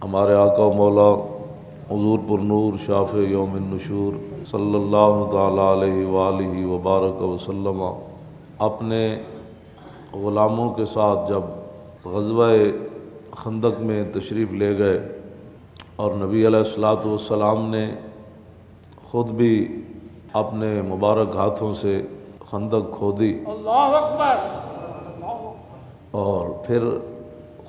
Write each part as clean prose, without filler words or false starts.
ہمارے آقا و مولا حضور پر نور شافع یوم النشور صلی اللہ تعالیٰ علیہ وآلہ وبارک وسلم اپنے غلاموں کے ساتھ جب غزوہ خندق میں تشریف لے گئے اور نبی علیہ الصلوۃ والسلام نے خود بھی اپنے مبارک ہاتھوں سے خندق کھودی، اللہ اکبر، اور پھر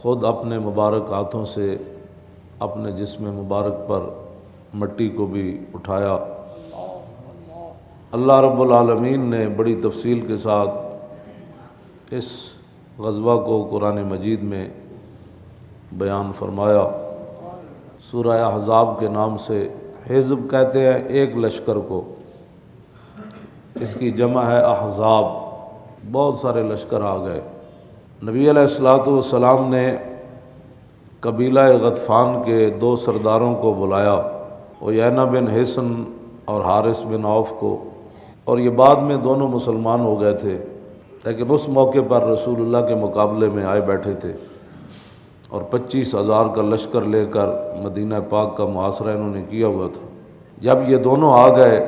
خود اپنے مبارک ہاتھوں سے اپنے جسم مبارک پر مٹی کو بھی اٹھایا۔ اللہ رب العالمین نے بڑی تفصیل کے ساتھ اس غزوہ کو قرآن مجید میں بیان فرمایا۔ سورہ احزاب کے نام سے حزب کہتے ہیں ایک لشکر کو، اس کی جمع ہے احزاب، بہت سارے لشکر آ گئے۔ نبی علیہ الصلوۃ والسلام نے قبیلہ غطفان کے دو سرداروں کو بلایا، عیینہ بن حصن اور حارث بن عوف کو، اور یہ بعد میں دونوں مسلمان ہو گئے تھے، لیکن اس موقع پر رسول اللہ کے مقابلے میں آئے بیٹھے تھے اور 25,000 کا لشکر لے کر مدینہ پاک کا محاصرہ انہوں نے کیا ہوا تھا۔ جب یہ دونوں آ گئے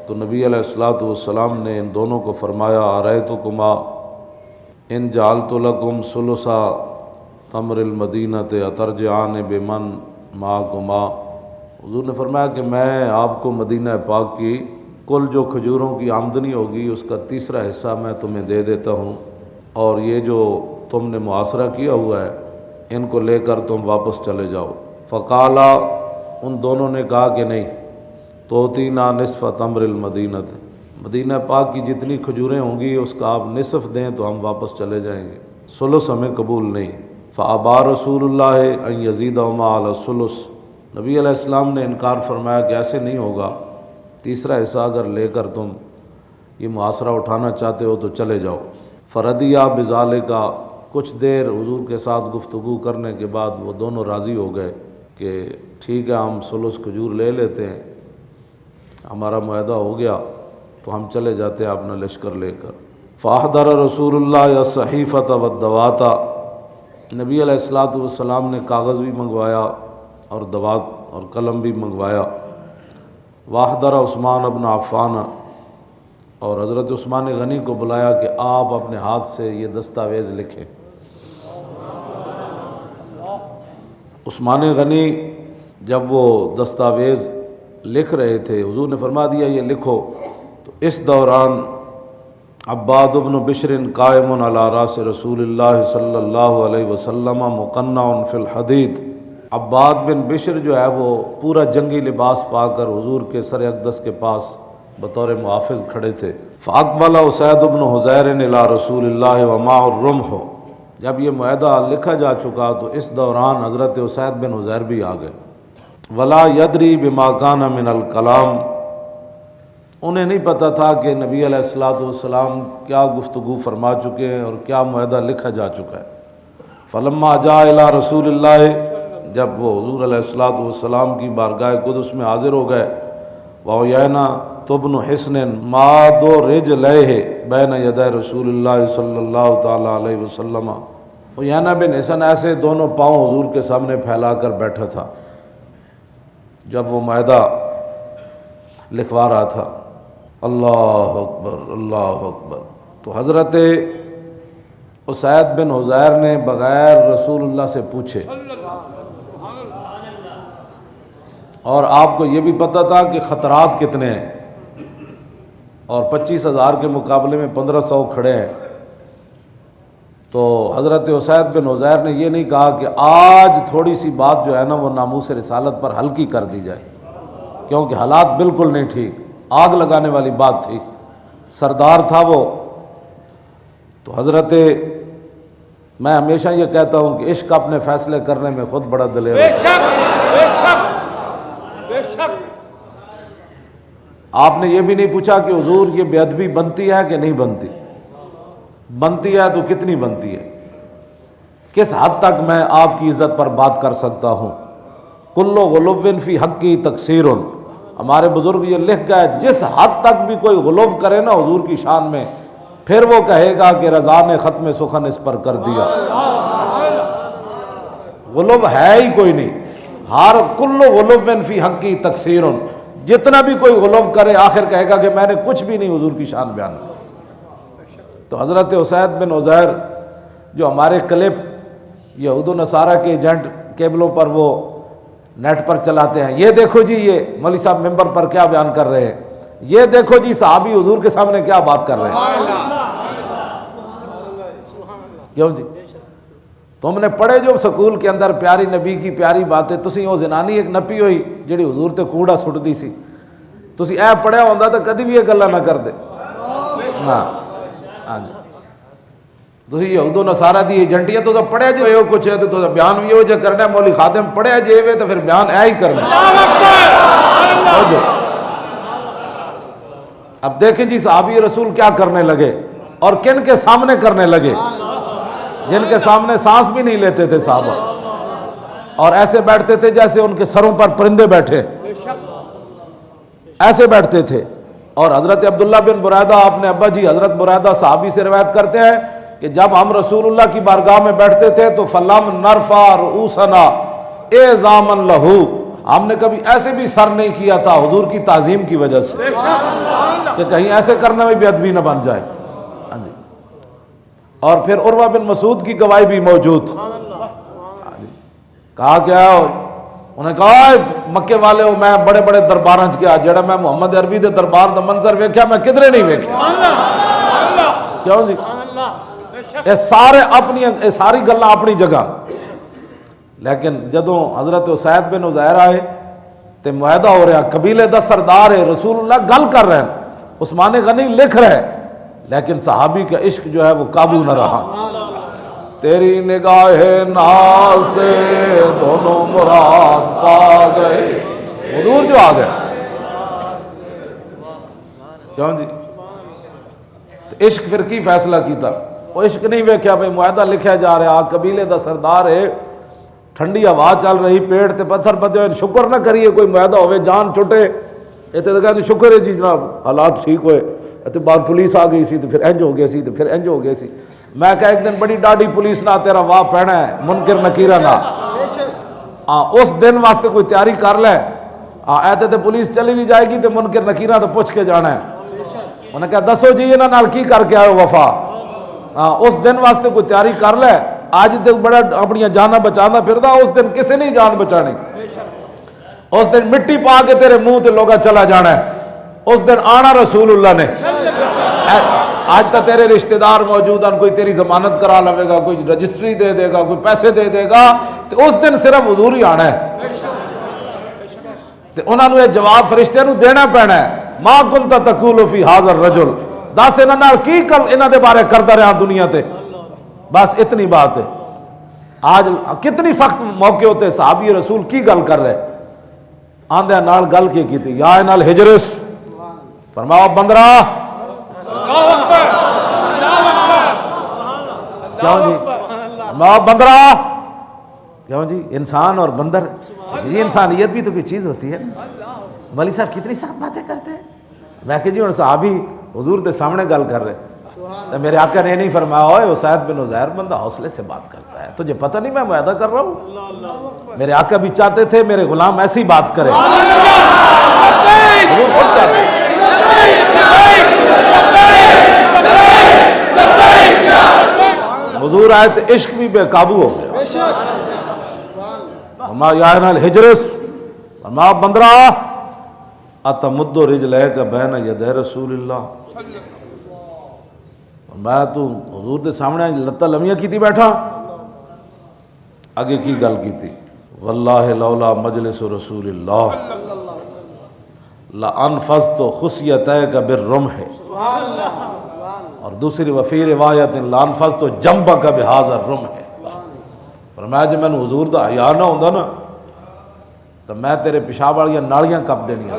تو نبی علیہ الصلوۃ والسلام نے ان دونوں کو فرمایا، ارأیتکما ان جعلت لکم ثلثا تمر المدینۃ اترجعان بمن معکما۔ حضور نے فرمایا کہ میں آپ کو مدینہ پاک کی کل جو کھجوروں کی آمدنی ہوگی اس کا تیسرا حصہ میں تمہیں دے دیتا ہوں، اور یہ جو تم نے محاصرہ کیا ہوا ہے ان کو لے کر تم واپس چلے جاؤ۔ فقالا، ان دونوں نے کہا کہ نہیں، توتینا نصف تمر المدینۃ، مدینہ پاک کی جتنی کھجوریں ہوں گی اس کا آپ نصف دیں تو ہم واپس چلے جائیں گے، ثلث ہمیں قبول نہیں۔ فابا رسول اللہ ان یزیدہما علی الثلث، نبی علیہ السلام نے انکار فرمایا کہ ایسے نہیں ہوگا، تیسرا حصہ اگر لے کر تم یہ محاصرہ اٹھانا چاہتے ہو تو چلے جاؤ۔ فردیہ بذالک، کچھ دیر حضور کے ساتھ گفتگو کرنے کے بعد وہ دونوں راضی ہو گئے کہ ٹھیک ہے ہم ثلث کھجور لے لیتے ہیں، ہمارا معاہدہ ہو گیا تو ہم چلے جاتے ہیں اپنا لشکر لے کر۔ فاحضر رسول اللہ الصحیفۃ والدوات، نبی علیہ الصلوۃ والسلام نے کاغذ بھی منگوایا اور دوات اور قلم بھی منگوایا۔ واحضر عثمان بن عفان، اور حضرت عثمان غنی کو بلایا کہ آپ اپنے ہاتھ سے یہ دستاویز لکھیں۔ عثمان غنی جب وہ دستاویز لکھ رہے تھے حضور نے فرما دیا یہ لکھو، تو اس دوران عباد بن بشر قائم علی راس رسول اللہ صلی اللہ علیہ وسلم مقنع فی الحدید، عباد بن بشر جو ہے وہ پورا جنگی لباس پا کر حضور کے سر اقدس کے پاس بطور محافظ کھڑے تھے۔ فاقبل اسید بن حضیر الی رسول اللہ ومعہ الرمح، جب یہ معاہدہ لکھا جا چکا تو اس دوران حضرت اسید بن حضیر بھی آ گئے۔ ولا یدری بما کان من الکلام، انہیں نہیں پتہ تھا کہ نبی علیہ الصلوۃ والسلام کیا گفتگو فرما چکے ہیں اور کیا معاہدہ لکھا جا چکا ہے۔ فلما جاء الی رسول اللہ، جب وہ حضور علیہ الصلوۃ والسلام کی بارگاہ قدس میں حاضر ہو گئے، وعیینہ ابن حصن ماد رجلیہ بین یدی رسول اللہ صلی اللہ تعالیٰ علیہ وسلم، عیینہ بن حصن ایسے دونوں پاؤں حضور کے سامنے پھیلا کر بیٹھا تھا جب وہ معاہدہ لکھوا رہا تھا۔ اللہ اکبر، اللہ اکبر۔ تو حضرت اسید بن حضیر نے بغیر رسول اللہ سے پوچھے، اور آپ کو یہ بھی پتہ تھا کہ خطرات کتنے ہیں، اور 25,000 کے مقابلے میں 1,500 کھڑے ہیں، تو حضرت اسید بن حضیر نے یہ نہیں کہا کہ آج تھوڑی سی بات جو ہے نا وہ ناموس رسالت پر ہلکی کر دی جائے، کیونکہ حالات بالکل نہیں ٹھیک، آگ لگانے والی بات تھی، سردار تھا وہ۔ تو حضرت، میں ہمیشہ یہ کہتا ہوں کہ عشق اپنے فیصلے کرنے میں خود بڑا دلیر بے ہے۔ شک، بے شک، بے شک۔ آپ نے یہ بھی نہیں پوچھا کہ حضور یہ بے ادبی بنتی ہے کہ نہیں بنتی، بنتی ہے تو کتنی بنتی ہے، کس حد تک میں آپ کی عزت پر بات کر سکتا ہوں۔ کل غلو فی حقی تقصیر، ہمارے بزرگ یہ لکھ گئے جس حد تک بھی کوئی غلو کرے نا حضور کی شان میں، پھر وہ کہے گا کہ رضا نے ختم سخن اس پر کر دیا۔ غلو ہے ہی کوئی نہیں، ہر کل غلوفن فی حق کی تقصیر، جتنا بھی کوئی غلو کرے آخر کہے گا کہ میں نے کچھ بھی نہیں حضور کی شان بیان. تو حضرت اسید بن عزیر جو ہمارے کلپ یہود و نصارہ کے ایجنٹ کیبلوں پر وہ نیٹ پر چلاتے ہیں، یہ دیکھو جی یہ مولوی صاحب ممبر پر کیا بیان کر رہے ہیں، یہ دیکھو جی صحابی حضور کے سامنے کیا بات کر رہے ہیں. کیوں جی تم نے پڑھے جو سکول کے اندر پیاری نبی کی پیاری باتیں، تسی وہ زنانی ایک نپی ہوئی جڑی حضور تے کوڑا سٹدی سی، تسی اے پڑھیا ہوندا تو کدی بھی یہ گلاں نہ کردے. ہاں ہاں جی تسی یہود و نصارہ دی ایجنٹی ہے، تو پڑھیا جو یہ کچھ ہے تو بیان بھی ہو جے کرنا ہے. مولوی خادم پڑھیا جے وے تو پھر بیان اے ہی کرنا. اب دیکھیں جی صحابی رسول کیا کرنے لگے اور کن کے سامنے کرنے لگے، جن کے سامنے سانس بھی نہیں لیتے تھے صحابہ، اور ایسے بیٹھتے تھے جیسے ان کے سروں پر پرندے بیٹھے، ایسے بیٹھتے تھے. اور حضرت عبداللہ بن برائدہ اپنے ابا جی حضرت برائدہ صحابی سے روایت کرتے ہیں کہ جب ہم رسول اللہ کی بارگاہ میں بیٹھتے تھے تو فلم نرفع رؤوسنا اعظاما لہو، ہم نے کبھی ایسے بھی سر نہیں کیا تھا حضور کی تعظیم کی وجہ سے کہ کہیں ایسے کرنے میں بے ادبی نہ بن جائے. ہاں جی اور پھر عروہ بن مسعود کی گواہی بھی موجود. کہا کیا انہیں کہا مکے والے ہو میں بڑے بڑے درباراں چ گیا، جڑا میں محمد عربی دے دربار دا منظر ویکھیا میں کدھرے نہیں ویکھیا. کیوں جی یہ سارے اپنی ساری گلاں اپنی جگہ. لیکن جدوں حضرت اسید بن عزیر آئے تے معاہدہ ہو رہا، قبیلے دا سردار ہے، رسول اللہ گل کر رہے ہیں، عثمان غنی لکھ رہے، لیکن صحابی کا عشق جو ہے وہ قابو نہ رہا. تیری نگاہ ناز سے دونوں مراد پا گئے، حضور جو آ گئے. کیوں جی تو عشق پھر کی فیصلہ کیتا، وہ عشق نہیں ویکھیا بھئی معاہدہ لکھیا جا رہا، قبیلے دا سردار ہے، ٹھنڈی ہوا چل رہی، پیڑ تے پتھر پتے ہوئے، شکر نہ کریے کوئی معاہدہ ہوئے جان چھٹے. یہ تو کہتے شکر ہے جی جناب حالات ٹھیک ہوئے، تو بعد پولیس آ گئی سی تو پھر انج ہو گیا سی تو پھر انج ہو گیا سی. میں کہا ایک دن بڑی ڈاڈی پولیس نہ تیرا واہ پہنا ہے منکر نکیرہ نہ، اس دن واسطے کوئی تیاری کر لے. ایتے تے پولیس چلی بھی جائے گی تو منکر نکیرہ تو پوچھ کے جانا ہے. انہوں نے کہا دسو جی انہاں نال کی کر کے آئے وفا، اس دن واسطے کوئی تیاری کر لے. آج تو بڑا اپنی جانا بچانا پھردا، اس دن کسے نہیں جان بچانی. اس دن مٹی پا کے تیرے منہ تے لوگا چلا جانا ہے. اس دن آنا رسول اللہ نے. آج تک تیرے رشتہ دار موجود ہیں، کوئی تیری ضمانت کرا لوے گا، کوئی رجسٹری دے دے گا، کوئی پیسے دے دے گا، تو اس دن صرف حضور ہی آنا ہے. تو انہوں نے جواب فرشتے نو دینا پینا ہے، ما کنت تقول فی ھذا الرجل، دس انہاں نال کی کل انہاں دے بارے کردا رہا دنیا تے. بس اتنی بات ہے. آج کتنی سخت موقع ہوتے صحابی رسول کی گل کر رہے، آندے نال گل کی تھی، یا نال ہجرس فرماؤ بندرا. کیوں جی فرماؤ بندرا، کیوں جی انسان اور بندر، یہ انسانیت بھی تو کوئی چیز ہوتی ہے. مولوی صاحب کتنی سخت باتیں کرتے ہیں. میں کہ جی ہوں صحابی حضور کے سامنے گل کر رہے، تو میرے آقا نے نہیں فرمایا ہوئے اسید بن عزیر بندہ حوصلے سے بات کرتا ہے، تجھے پتہ نہیں میں معاہدہ کر رہا ہوں. میرے آقا بھی چاہتے تھے میرے غلام ایسی بات کرے، حضور خود چاہتے ہیں. حضور آئے تو عشق بھی بے قابو ہو گیا. ہما یا نال ہجرس ہما بندرا اتمد رجلیک بین یدی رسول اللہ. میں تو حضور دے سامنے لتاں لمیاں کیتی بیٹھا، آگے کی گل کیتی، واللہ لولا مجلس رسول اللہ لانفذت خصیتیک بالرمح، اور دوسری وفی روایت لانفذت جنبک بہذا الرمح. فرمایا جی میں حضور دا حیا نہ ہوندا نا تو میں تیرے پیشاب والیاں نالیاں کپ دینیاں.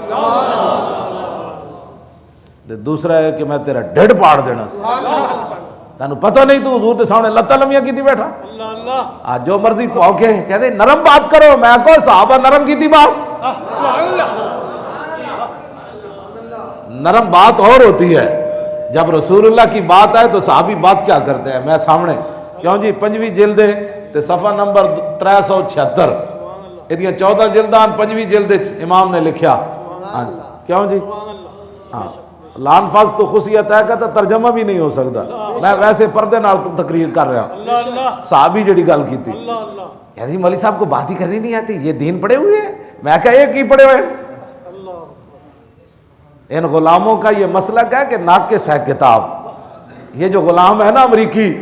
دوسرا ہے کہ میں تیرا ڈھڈ پاڑ دینا. تینوں پتہ نہیں تو حضور دے سامنے لتاں لمیاں کیتی بیٹھا. آج جو مرضی تو آؤ کے کہتے نرم بات کرو، میں کو صحابہ نرم کیتی بات. نرم بات اور ہوتی ہے، جب رسول اللہ کی بات آئے تو صحابی بات کیا کرتے ہیں. میں سامنے کیوں جی 5ویں جلد تے صفحہ نمبر 376 یہ 14 جلدان 5ویں جلد امام نے لکھیا. ہاں کیوں جی؟ ہاں لانفاظ تو خصیت ہے کہ ترجمہ بھی نہیں ہو سکتا. میں ویسے پردے نال تقریر کر رہا ہوں. صحابی جڑی گل کی تھی یعنی مولوی صاحب کو بات ہی کرنی نہیں آتی, یہ دین پڑے ہوئے ہیں. میں کہا ایک ہی پڑے ہوئے ہیں. ان غلاموں کا یہ مسلک ہے کہ ناقص ہے کتاب. یہ جو غلام ہے نا امریکی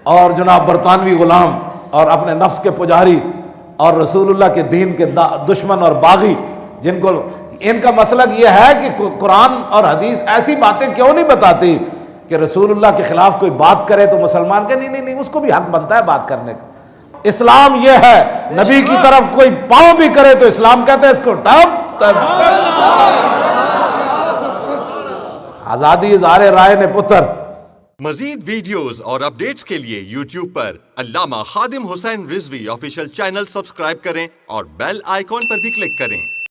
اور جناب برطانوی غلام اور اپنے نفس کے پجاری اور رسول اللہ کے دین کے دشمن اور باغی, جن کو ان کا مسلک یہ ہے کہ قرآن اور حدیث ایسی باتیں کیوں نہیں بتاتی کہ رسول اللہ کے خلاف کوئی بات کرے تو مسلمان کہ نہیں اس کو بھی حق بنتا ہے بات کرنے کا. اسلام یہ ہے نبی کی طرف کوئی پاؤں بھی کرے تو اسلام کہتے ہیں اس کو ٹپ. آزادی اظہار رائے نے پتر. مزید ویڈیوز اور اپڈیٹس کے لیے یوٹیوب پر علامہ Khadim Hussain Rizvi official channel subscribe کریں اور بیل آئیکن پر بھی کلک کریں.